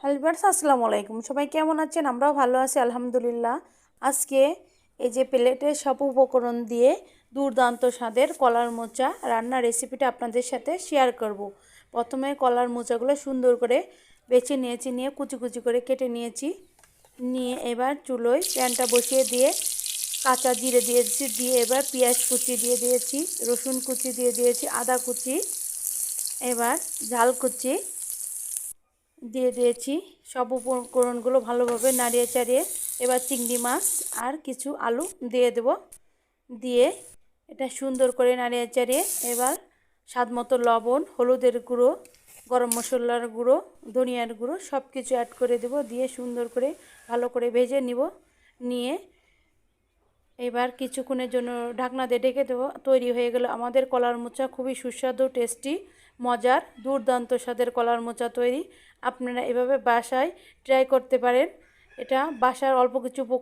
Hello viewers, আসসালামু আলাইকুম। সবাই কেমন আছেন? আমরাও ভালো আছি আলহামদুলিল্লাহ। আজকে এই যে প্লেটে সব উপকরণ দিয়ে দুর্দান্ত স্বাদের কলার মোচা রান্নার রেসিপিটা আপনাদের সাথে শেয়ার করব। প্রথমে কলার মোচাগুলো সুন্দর করে বেছে নিয়েছি, নিয়ে কুচি কুচি করে কেটে নিয়েছি। নিয়ে এবার চুলোয় প্যানটা বসিয়ে দিয়ে কাঁচা জিরে দিয়েছি, দিয়ে এবার পেঁয়াজ কুচি দিয়ে দিয়েছি, রসুন কুচি দিয়ে দিয়েছি, আদা কুচি, এবার ঝাল কুচি দিয়ে দিয়েছি। সব উপকরণগুলো ভালোভাবে নাড়িয়ে চাড়িয়ে এবার চিংড়ি মাছ আর কিছু আলু দিয়ে দেব। দিয়ে এটা সুন্দর করে নাড়িয়ে চাড়িয়ে এবার স্বাদ মতো লবণ, হলুদের গুঁড়ো, গরম মশলার গুঁড়ো, ধনিয়ার গুঁড়ো সব কিছু অ্যাড করে দেব। দিয়ে সুন্দর করে ভালো করে ভেজে নিব। নিয়ে এবার কিছুক্ষণের জন্য ঢাকনা দিয়ে ঢেকে দেবো। তৈরি হয়ে গেল আমাদের কলার মোচা, খুবই সুস্বাদু, টেস্টি, মজার, দুর্দান্ত স্বাদের কলার মোচা তৈরি। আপনারা এভাবে বাসায় ট্রাই করতে পারেন। এটা বাসার অল্প কিছু